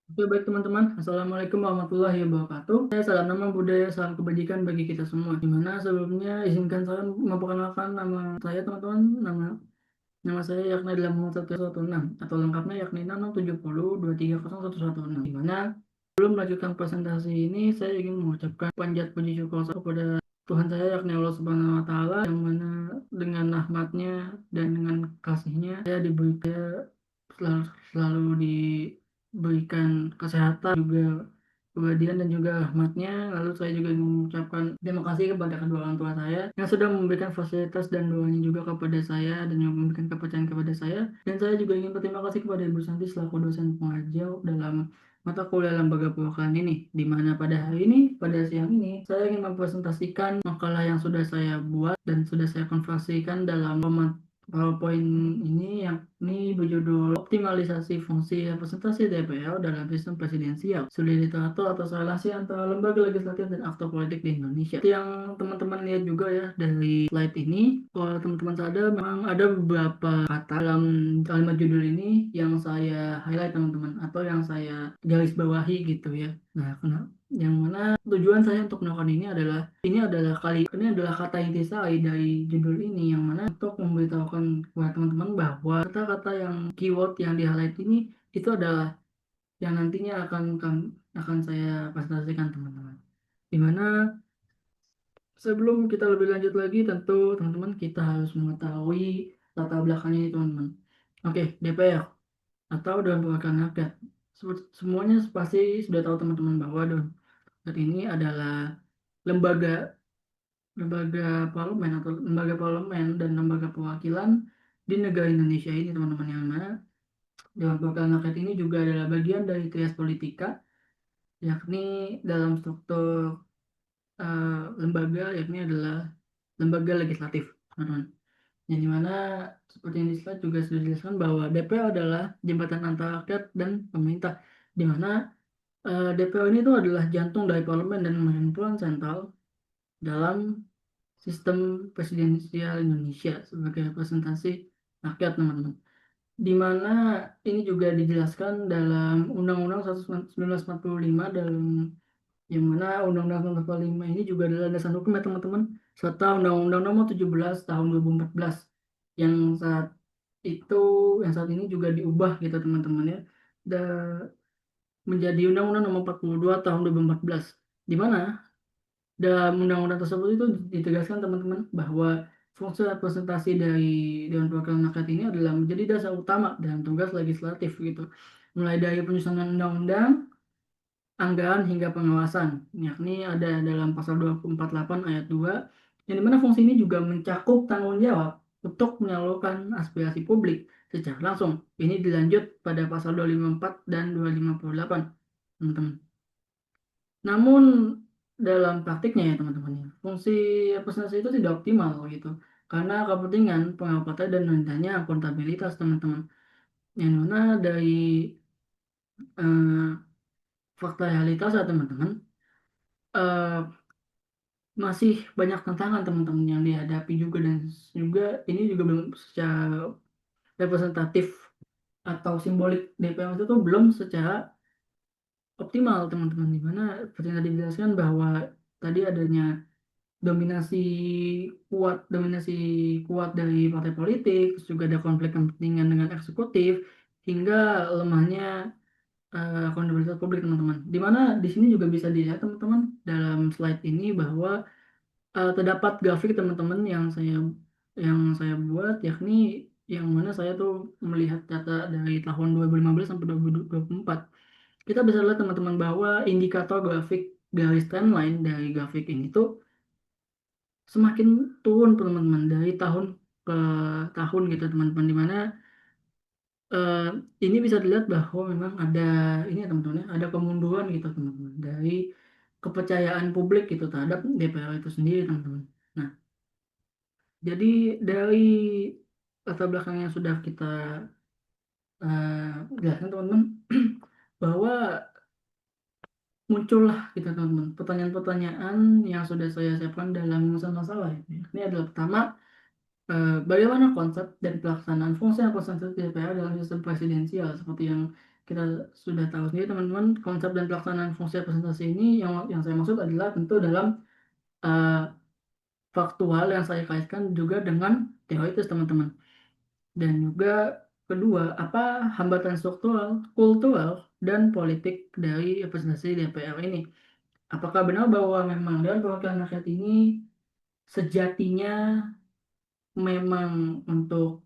Oke, baik teman-teman. Assalamualaikum warahmatullahi wabarakatuh. Salam nama budaya, salam kebajikan bagi kita semua. Dimana sebelumnya izinkan saya memperkenalkan nama saya teman-teman. Nama saya yakni dalam 1116 atau lengkapnya yakni 6670230116. Dimana sebelum melanjutkan presentasi ini, saya ingin mengucapkan panjat puji syukur saya kepada Tuhan saya yakni Allah Subhanahu wa Ta'ala, yang mana dengan rahmatnya dan dengan kasihnya saya selalu diberikan kesehatan juga kebahagiaan dan juga rahmatnya. Lalu saya juga ingin mengucapkan terima kasih kepada kedua orang tua saya yang sudah memberikan fasilitas dan doanya juga kepada saya dan yang memberikan kepercayaan kepada saya. Dan saya juga ingin berterima kasih kepada Ibu Santi selaku dosen pengajar dalam mata kuliah lembaga perwakilan ini, di mana pada hari ini, pada siang ini, saya ingin mempresentasikan makalah yang sudah saya buat dan sudah saya konversikan dalam format PowerPoint ini, yang ini berjudul Optimalisasi Fungsi Representasi DPR dalam Sistem Presidensial, Studi Literatur atau relasi antara lembaga legislatif dan aktor politik di Indonesia. Yang teman-teman lihat juga ya dari slide ini, kalau teman-teman sadar memang ada beberapa kata dalam kalimat judul ini yang saya highlight teman-teman, atau yang saya garis bawahi gitu ya. Nah, yang mana tujuan saya untuk melakukan ini adalah kata intisari dari judul ini, yang mana untuk memberitahukan kepada teman-teman bahwa kata-kata yang keyword yang di highlight ini itu adalah yang nantinya akan saya presentasikan teman-teman. Dimana sebelum kita lebih lanjut lagi, tentu teman-teman kita harus mengetahui latar belakangnya ini teman-teman. Oke, DPR atau Dewan Perwakilan Rakyat. Semuanya pasti sudah tahu teman-teman bahwa Dewan Perwakilan ini adalah lembaga lembaga lembaga parlemen dan lembaga perwakilan di negara Indonesia ini teman-teman, yang mana Dewan Perwakilan Rakyat ini juga adalah bagian dari trias politika, yakni dalam struktur lembaga, yakni adalah lembaga legislatif teman-teman, yang dimana seperti yang di slide juga sudah dijelaskan bahwa DPR adalah jembatan antara rakyat dan pemerintah, di mana DPR ini tuh adalah jantung dari parlemen dan memegang peran sentral dalam sistem presidensial Indonesia sebagai representasi rakyat teman-teman, di mana ini juga dijelaskan dalam Undang-Undang 1945, dalam yang mana Undang-Undang 1945 ini juga adalah dasar hukum ya teman-teman, serta Undang-Undang Nomor 17 Tahun 2014 yang saat itu yang saat ini juga diubah gitu teman-teman ya, menjadi Undang-Undang Nomor 42 Tahun 2014, di mana dalam undang-undang tersebut itu ditegaskan teman-teman bahwa fungsi representasi dari Dewan Perwakilan Rakyat ini adalah menjadi dasar utama dalam tugas legislatif gitu, mulai dari penyusunan undang-undang, anggaran hingga pengawasan, yakni ada dalam pasal 248 ayat 2, yang dimana fungsi ini juga mencakup tanggung jawab untuk menyalurkan aspirasi publik secara langsung. Ini dilanjut pada pasal 254 dan 258 teman-teman. Namun dalam praktiknya ya teman-teman, ya, fungsi representasi itu tidak optimal gitu, karena kepentingan pengawal partai dan rendahnya akuntabilitas teman-teman, yang mana dari eh, fakta realitas ya teman-teman, eh, masih banyak tantangan teman-teman yang dihadapi juga, dan juga ini juga belum secara representatif atau simbolik DPR itu tuh belum secara optimal teman-teman, di mana seperti yang tadi dijelaskan bahwa tadi adanya dominasi dominasi kuat dari partai politik, terus juga ada konflik kepentingan dengan eksekutif, hingga lemahnya akuntabilitas publik teman-teman. Di mana di sini juga bisa dilihat teman-teman dalam slide ini bahwa terdapat grafik teman-teman yang saya buat, yakni yang mana saya tuh melihat data dari tahun 2015 sampai 2024. Kita bisa lihat teman-teman bahwa indikator grafik garis trendline dari grafik ini tuh semakin turun teman-teman dari tahun ke tahun gitu teman-teman, di mana eh, ini bisa dilihat bahwa memang ada ini ya teman-teman ya, ada kemunduran gitu teman-teman dari kepercayaan publik gitu terhadap DPR itu sendiri teman-teman. Nah, jadi dari latar belakang yang sudah kita jelaskan teman-teman, bahwa muncullah gitu teman-teman pertanyaan-pertanyaan yang sudah saya siapkan dalam rumusan masalah ini. Ini adalah pertama, bagaimana konsep dan pelaksanaan fungsi representatif DPR dalam sistem presidensial seperti yang kita sudah tahu sendiri teman-teman, konsep dan pelaksanaan fungsi representasi ini yang saya maksud adalah tentu dalam eh, faktual yang saya kaitkan juga dengan teoritis teman-teman. Dan juga kedua, apa hambatan struktural, kultural, dan politik dari representasi DPR ini? Apakah benar bahwa memang Dewan Perwakilan Rakyat ini sejatinya memang untuk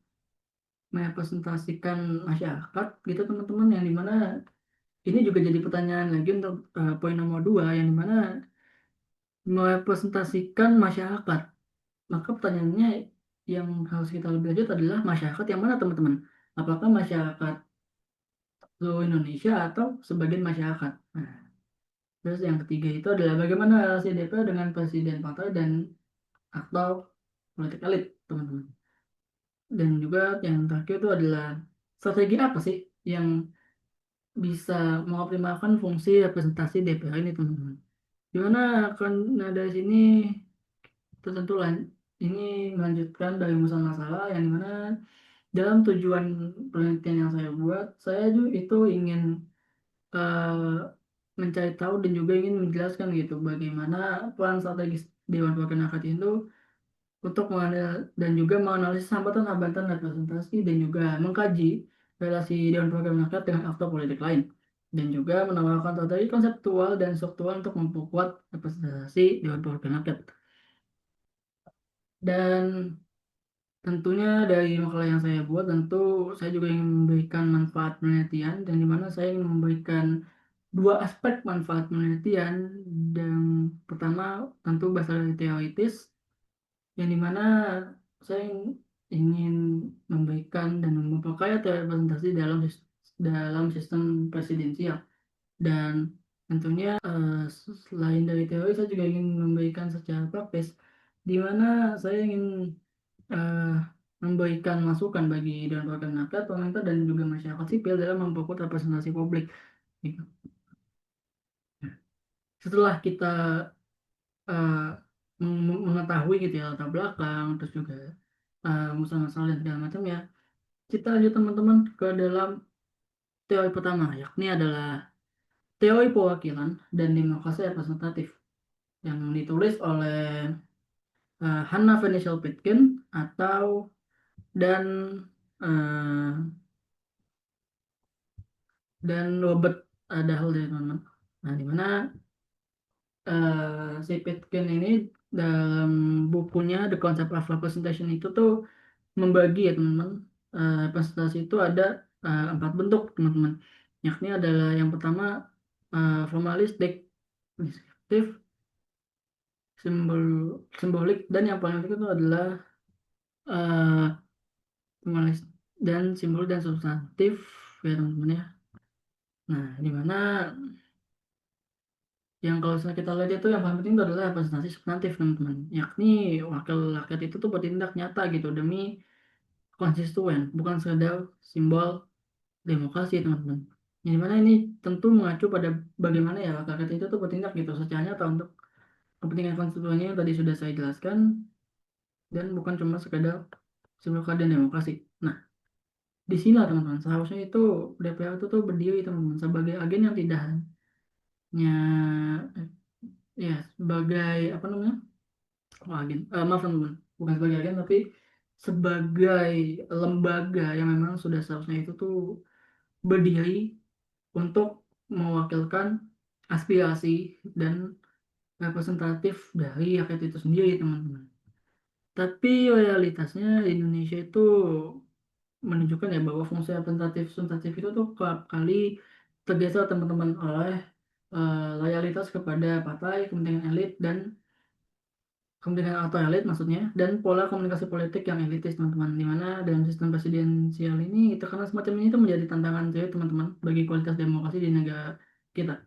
merepresentasikan masyarakat gitu teman-teman, yang dimana ini juga jadi pertanyaan lagi untuk poin nomor dua, yang dimana merepresentasikan masyarakat. Maka pertanyaannya yang harus kita lebih lanjut adalah masyarakat yang mana teman-teman? Apakah masyarakat seluruh Indonesia atau sebagian masyarakat? Nah, terus yang ketiga itu adalah bagaimana relasi DPR dengan presiden partai dan atau politik elit, teman-teman. Dan juga yang terakhir itu adalah strategi apa sih yang bisa mengoptimalkan fungsi representasi DPR ini, teman-teman. Gimana kan, nah dari sini tertentu ini melanjutkan dari masalah-masalah yang dimana dalam tujuan penelitian yang saya buat, saya itu ingin eh, mencari tahu dan juga ingin menjelaskan gitu bagaimana peran strategis Dewan Perwakilan Rakyat itu untuk dan juga menganalisis hambatan-hambatan representasi dan juga mengkaji relasi Dewan Perwakilan Rakyat dengan aktor politik lain, dan juga menawarkan strategi konseptual dan struktural untuk memperkuat representasi Dewan Perwakilan Rakyat. Dan tentunya dari makalah yang saya buat, tentu saya juga ingin memberikan manfaat penelitian, dan di mana saya ingin memberikan dua aspek manfaat penelitian. Dan pertama tentu berasal dari teoritis, yang dimana saya ingin memberikan dan memperkaya teori representasi dalam sistem presidensial. Dan tentunya selain dari teori, saya juga ingin memberikan secara praktis, di mana saya ingin eh, memberikan masukan bagi Dewan Perwakilan Rakyat, pemerintah, dan juga masyarakat sipil dalam memperkuat representasi publik. Gitu. Setelah kita eh, mengetahui gitu ya latar belakang, terus juga masalah-masalah dan segala macam ya, kita lanjut teman-teman ke dalam teori pertama, yakni adalah teori perwakilan dan demokrasi representatif yang ditulis oleh Hannah Venetial Pitkin atau dan eh, Robert Dahl ya teman-teman. Nah, di mana si Pitkin ini dalam bukunya The Concept of Representation itu tuh membagi ya teman-teman, representasi itu ada empat bentuk teman-teman, yakni adalah yang pertama formalistik, deskriptif, simbol simbolik, dan yang paling penting itu adalah eh, formalis dan simbol dan substantif ya teman-teman ya. Nah, di mana yang kalau misalnya kita lihat itu yang paling penting itu adalah representasi substantif teman-teman, yakni wakil rakyat itu tuh bertindak nyata gitu demi konstituen, bukan sekedar simbol demokrasi teman-teman. Yang dimana ini tentu mengacu pada bagaimana ya wakil rakyat itu tuh bertindak gitu secara nyata untuk kepentingan konstituennya yang tadi sudah saya jelaskan, dan bukan cuma sekedar simbol keadilan demokrasi. Nah, di sini lah teman-teman, seharusnya itu DPR itu tuh berdiri teman-teman sebagai agen yang tidak hanya ya sebagai apa namanya, oh, agen, maaf teman-teman, bukan sebagai agen tapi sebagai lembaga yang memang sudah seharusnya itu tuh berdiri untuk mewakilkan aspirasi dan representatif dari rakyat itu sendiri teman-teman. Tapi realitasnya di Indonesia itu menunjukkan ya bahwa fungsi representatif substantif itu tuh kerap kali tergeser teman-teman oleh loyalitas kepada partai, kepentingan elit, dan kepentingan atau elit maksudnya, dan pola komunikasi politik yang elitis teman-teman, di mana dalam sistem presidensial ini tekanan semacam ini itu menjadi tantangan serius teman-teman bagi kualitas demokrasi di negara kita.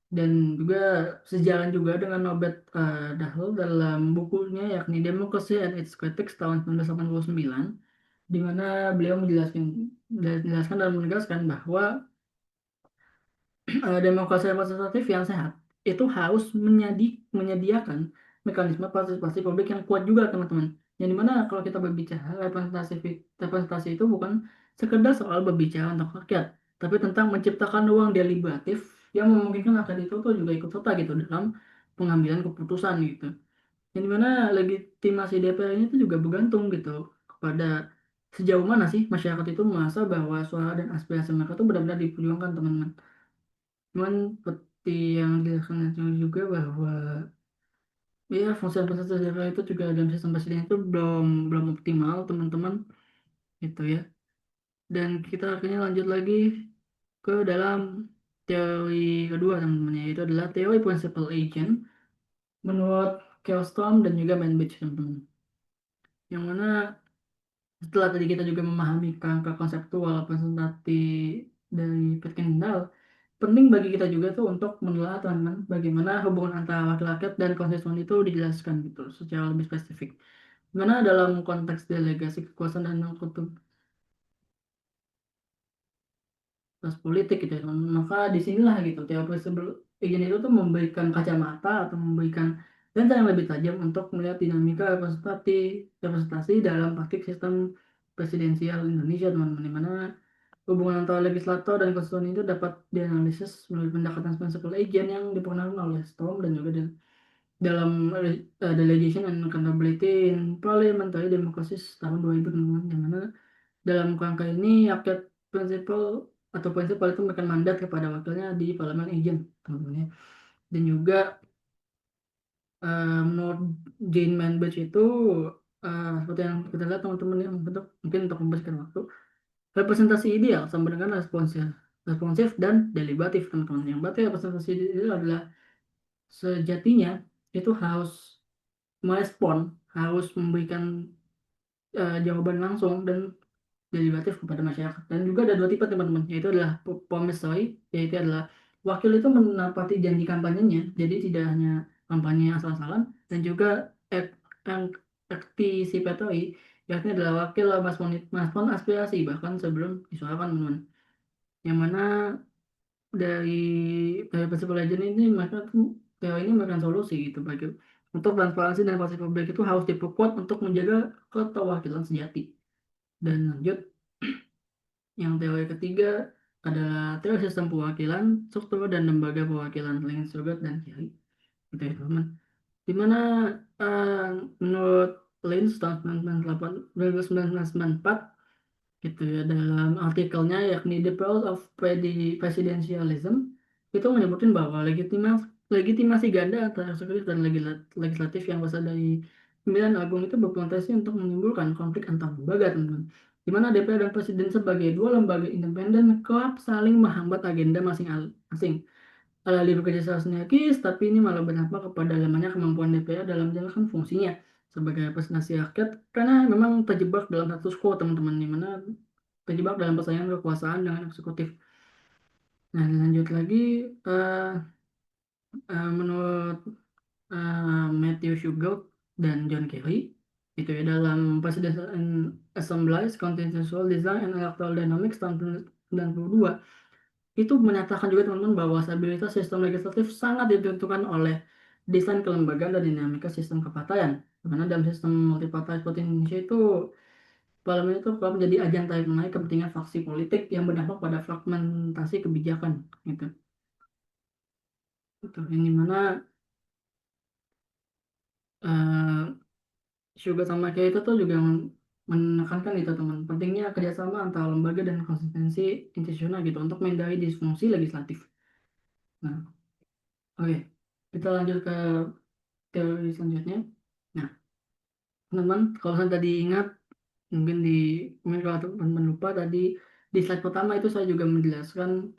Dan juga sejalan juga dengan Robert Dahl dalam bukunya yakni Democracy and Its Critics tahun 1989, di mana beliau menjelaskan dan menegaskan bahwa demokrasi representatif yang sehat itu harus menyediakan mekanisme partisipasi publik yang kuat juga teman-teman. Yang dimana kalau kita berbicara representasi itu bukan sekedar soal berbicara untuk rakyat, tapi tentang menciptakan ruang deliberatif yang memungkinkan rakyat itu tuh juga ikut serta gitu dalam pengambilan keputusan gitu. Yang dimana legitimasi DPR ini tuh juga bergantung gitu kepada sejauh mana sih masyarakat itu merasa bahwa suara dan aspirasi mereka tuh benar-benar diperjuangkan teman-teman. Cuman seperti yang dilaksanakan juga bahwa ya fungsi-fungsi DPR itu juga dalam sistem presiden itu belum belum optimal teman-teman gitu ya. Dan kita akhirnya lanjut lagi ke dalam teori kedua teman-teman, yaitu adalah teori principal agent menurut Kelstorm dan juga Manbridge teman-teman. Yang mana setelah tadi kita juga memahami kerangka konseptual presentasi dari Petkendall, penting bagi kita juga tuh untuk menelaah teman-teman bagaimana hubungan antara wakil rakyat dan konstituen itu dijelaskan gitu secara lebih spesifik. Dimana dalam konteks delegasi kekuasaan dan kelas politik gitu ya. Maka disinilah gitu teori sebelum agent itu tuh memberikan kacamata atau memberikan lensa yang lebih tajam untuk melihat dinamika representasi dalam praktik sistem presidensial Indonesia teman-teman, di mana hubungan antara legislator dan konstituen itu dapat dianalisis melalui pendekatan principal agent yang dipengaruhi oleh Storm dan juga dalam Delegation and Accountability in Parliamentary Democracy tahun 2000 teman-teman, di mana dalam kerangka ini rakyat prinsipal atau prinsipal itu memberikan mandat kepada wakilnya di parlemen agent teman-teman ya. Dan juga menurut Jane Manbridge itu seperti yang kita lihat teman-teman ya, mungkin untuk membersihkan waktu, representasi ideal sama dengan responsif dan deliberatif teman-teman. Yang berarti representasi ideal adalah sejatinya itu harus merespon, harus memberikan jawaban langsung dan derivatif kepada masyarakat. Dan juga ada dua tipe teman-teman, yaitu adalah promissory, yaitu adalah wakil itu menepati janji kampanyenya, jadi tidak hanya kampanye asal-asalan, dan juga yang anticipatory, yaitu adalah wakil merespon aspirasi bahkan sebelum disuarakan teman-teman. Yang mana dari prinsip legend ini mereka tuh teori ini memberikan solusi gitu bagi untuk transparansi dan partisipasi publik itu harus diperkuat untuk menjaga keterwakilan sejati. Dan lanjut, yang teori ketiga adalah teori sistem perwakilan, struktur dan lembaga perwakilan lingkungan surga dan kiri. Gitu ya teman. Di mana eh, menurut Lins tahun 1994 gitu ya dalam artikelnya yakni The Pillars of Presidentialism itu menyebutin bahwa legitimasi ganda antara eksekutif dan legislatif yang berasal dari pemilihan agung itu berpotensi untuk menimbulkan konflik antar lembaga teman-teman, di mana DPR dan Presiden sebagai dua lembaga independen kerap saling menghambat agenda masing-masing. Alih bekerja secara sinergis, tapi ini malah berdampak kepada lemahnya kemampuan DPR dalam menjalankan fungsinya sebagai representasi rakyat karena memang terjebak dalam status quo teman-teman, di mana terjebak dalam persaingan kekuasaan dengan eksekutif. Nah, lanjut lagi eh, menurut Matthew Shugart dan John Kerry itu ya dalam Presidential Assembly's Constitutional Design and Electoral Dynamics tahun 1992 itu menyatakan juga teman-teman bahwa stabilitas sistem legislatif sangat ditentukan oleh desain kelembagaan dan dinamika sistem kepartaian. Karena dalam sistem multipartai seperti Indonesia itu parlemen itu kalau menjadi ajang tarik menarik kepentingan faksi politik yang berdampak pada fragmentasi kebijakan gitu. Itu yang dimana eh Sugar sama kayak itu tuh juga menekankan itu teman pentingnya kerjasama antara lembaga dan konsistensi institusional gitu untuk menghindari disfungsi legislatif. Nah, oke, kita lanjut ke teori selanjutnya. Nah, teman-teman, kalau saya tadi ingat, mungkin kalau teman-teman lupa tadi di slide pertama itu saya juga menjelaskan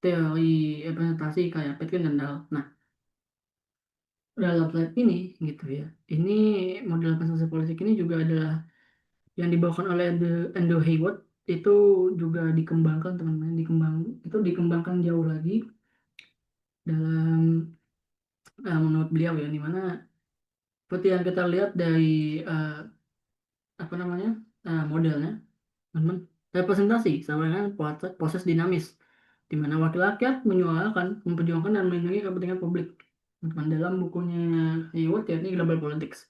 teori representasi kayak Petkin dan Dahl. Nah, dalam slide ini gitu ya, ini model representasi politik ini juga adalah yang dibawakan oleh Andrew Hayward itu juga dikembangkan teman-teman, dikembangkan jauh lagi dalam menurut beliau ya, di mana seperti yang kita lihat dari eh, apa namanya modelnya teman representasi sama dengan proses dinamis di mana wakil rakyat menyuarakan, memperjuangkan dan melindungi kepentingan publik teman dalam bukunya Hayward yakni Global Politics.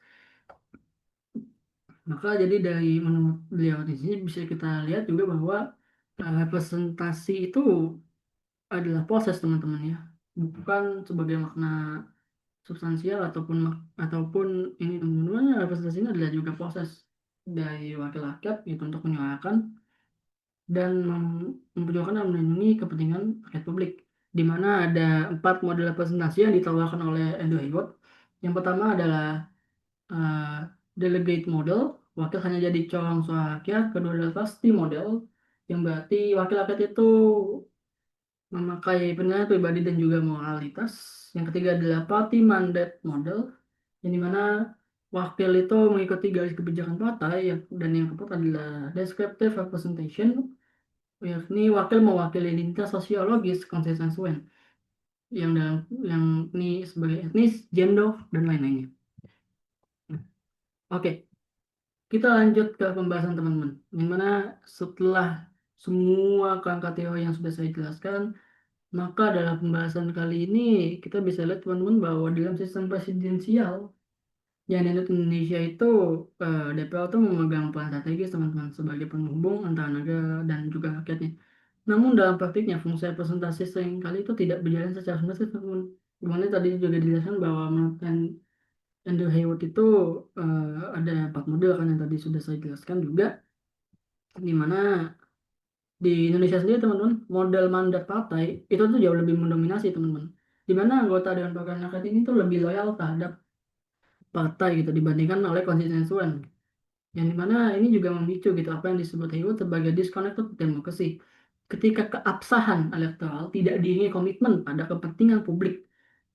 Maka jadi dari menurut beliau di sini bisa kita lihat juga bahwa Representasi itu adalah proses teman-teman ya, bukan sebagai makna substansial ataupun ini teman-teman, representasi ini adalah juga proses dari wakil rakyat itu untuk menyuarakan dan memperjuangkan dan melindungi kepentingan rakyat publik, di mana ada 4 model representasi yang ditawarkan oleh Andrew Hayward. Yang pertama adalah eh, delegate model, wakil hanya jadi corong suara rakyat. Kedua adalah trustee model, yang berarti wakil rakyat itu memakai penilaian pribadi dan juga moralitas. Yang ketiga adalah party mandate model, yang dimana wakil itu mengikuti garis kebijakan partai. Dan yang keempat adalah descriptive representation, yakni wakil mewakili lintas sosiologis konstituen yang ini sebagai etnis, gender, dan lain-lainnya. Oke, kita lanjut ke pembahasan teman-teman. Dimana setelah semua kerangka teori yang sudah saya jelaskan, maka dalam pembahasan kali ini kita bisa lihat teman-teman bahwa dalam sistem presidensial yang di Indonesia itu DPR itu memegang peran strategis teman-teman sebagai penghubung antara negara dan juga rakyatnya. Namun dalam praktiknya fungsi representasi seringkali itu tidak berjalan secara semestinya teman-teman. Dimana tadi juga dijelaskan bahwa menurut Andrew Hayward itu ada 4 model kan yang tadi sudah saya jelaskan juga, di mana di Indonesia sendiri teman-teman model mandat partai itu tuh jauh lebih mendominasi teman-teman, di mana anggota Dewan Perwakilan Rakyat ini tuh lebih loyal terhadap partai gitu dibandingkan oleh konstituen, yang dimana ini juga memicu gitu apa yang disebut Hayward sebagai disconnected democracy, ketika keabsahan elektoral tidak diiringi komitmen pada kepentingan publik.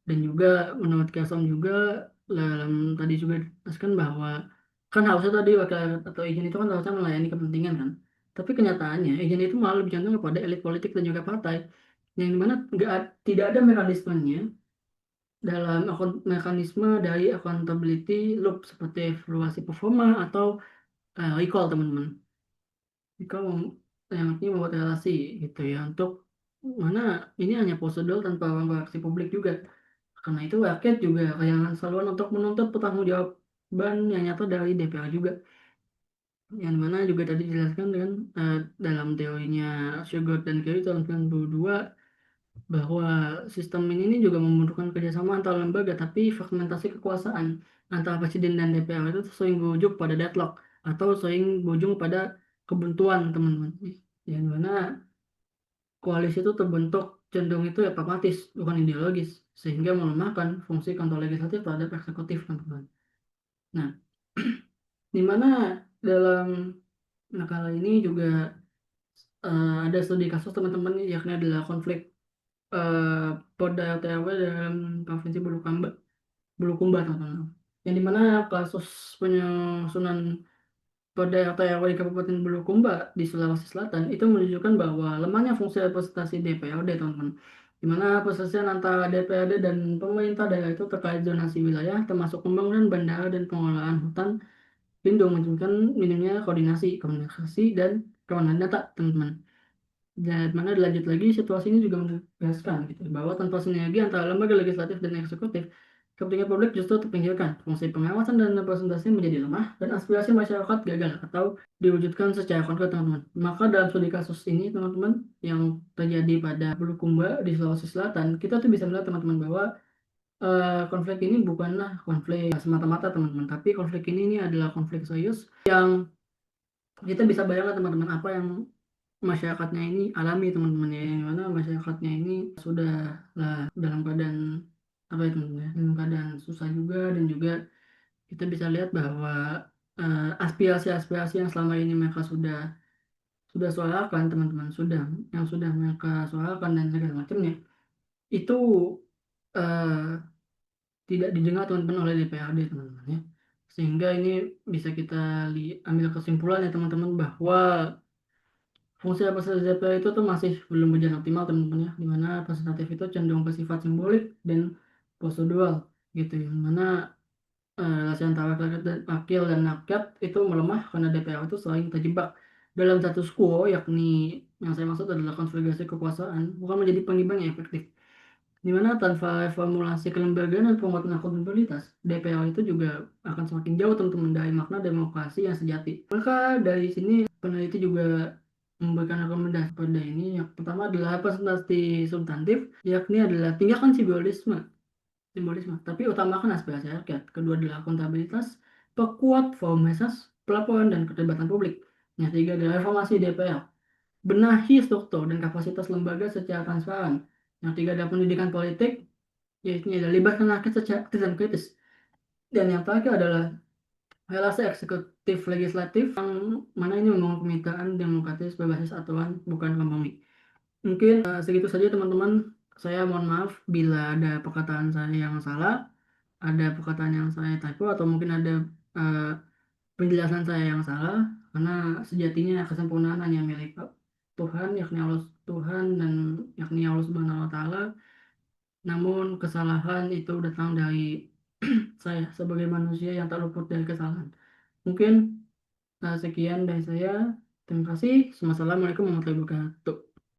Dan juga menurut Kesom juga dalam tadi juga dijelaskan bahwa kan harusnya tadi wakil atau agent itu kan harusnya melayani kepentingan kan, tapi kenyataannya agent itu malah lebih condong kepada elit politik dan juga partai, yang dimana tidak ada mekanismenya dalam mekanisme dari accountability loop seperti evaluasi performa atau recall teman-teman. Recall yang artinya membuat relasi gitu ya, untuk mana ini hanya prosedur tanpa reaksi publik juga. Karena itu rakyat juga kehilangan saluran untuk menuntut pertanggungjawaban yang nyata dari DPR juga. Yang mana juga tadi dijelaskan dengan dalam teorinya Shugart dan Kerry tahun 92 bahwa sistem ini juga membutuhkan kerjasama antar lembaga, tapi fragmentasi kekuasaan antara presiden dan DPR itu sering berujung pada deadlock atau sering berujung pada kebuntuan teman-teman. Yang mana koalisi itu terbentuk cenderung itu ya pragmatis, bukan ideologis, sehingga melemahkan fungsi kontrol legislatif terhadap eksekutif, teman-teman. Nah, di mana dalam nakala ini juga ada studi kasus teman-teman, yakni adalah konflik Polda TW dalam Provinsi Bulukumba, teman-teman. Yang dimana kasus penyusunan Polda TW di Kabupaten Bulukumba di Sulawesi Selatan itu menunjukkan bahwa lemahnya fungsi representasi DPRD, teman-teman. Di mana perselisihan antara DPRD dan pemerintah daerah itu terkait zonasi wilayah, termasuk pembangunan bandara dan pengelolaan hutan lindung, menunjukkan minimnya koordinasi, komunikasi, dan kewenangan data, teman-teman. Dan mana dilanjut lagi, situasi ini juga menegaskan gitu, bahwa tanpa sinergi antara lembaga legislatif dan eksekutif, kepentingan publik justru terpinggirkan, fungsi pengawasan dan representasi menjadi lemah, dan aspirasi masyarakat gagal atau diwujudkan secara konkret, teman-teman. Maka dalam studi kasus ini, teman-teman, yang terjadi pada Bulukumba di Sulawesi Selatan, kita tuh bisa melihat teman-teman bahwa konflik ini bukanlah konflik semata-mata teman-teman, tapi konflik ini adalah konflik serius yang kita bisa bayangkan teman-teman apa yang masyarakatnya ini alami, teman-teman ya, yang mana masyarakatnya ini sudah lah dalam keadaan apa itu ya, dalam keadaan susah juga. Dan juga kita bisa lihat bahwa aspirasi-aspirasi yang selama ini mereka sudah suarakan, teman-teman, yang sudah mereka suarakan dan segala macamnya itu eh, tidak didengar teman-teman oleh DPRD, teman-teman ya. Sehingga ini bisa kita ambil kesimpulan ya teman-teman, bahwa fungsi representasi DPR itu tuh masih belum berjalan optimal, teman-teman ya, dimana representatif itu cenderung bersifat simbolik dan prosedural gitu ya, dimana relasi antara wakil dan rakyat itu melemah karena DPR itu sering terjebak dalam status quo, yakni yang saya maksud adalah konfigurasi kekuasaan bukan menjadi pengimbang yang efektif, di mana tanpa reformulasi kelembagaan dan penguatan akuntabilitas, DPR itu juga akan semakin jauh teman-teman dari makna demokrasi yang sejati. Maka dari sini peneliti juga memberikan rekomendasi pada ini. Yang pertama adalah presentasi substantif, yakni adalah tinggalkan simbolisme, tapi utamakan aspirasi rakyat. Kedua adalah akuntabilitas, perkuat forum asas, pelaporan dan keterlibatan publik. Yang ketiga adalah reformasi DPR, benahi struktur dan kapasitas lembaga secara transparan. Yang ketiga adalah pendidikan politik, yaitu adalah libatkan rakyat secara aktif dan kritis. Dan yang terakhir adalah relasi eksekutif legislatif, yang mana ini membangun pemitaan demokratis berbasis aturan bukan kompromi. Mungkin segitu saja teman-teman. Saya mohon maaf bila ada perkataan saya yang salah, ada perkataan yang saya typo, atau mungkin ada eh, penjelasan saya yang salah, karena sejatinya kesempurnaan hanya milik Tuhan, yakni Allah Tuhan, dan yakni Allah Subhanahu wa Ta'ala. Namun kesalahan itu datang dari saya sebagai manusia yang tak luput dari kesalahan. Mungkin sekian dari saya. Terima kasih. Wassalamualaikum warahmatullahi wabarakatuh.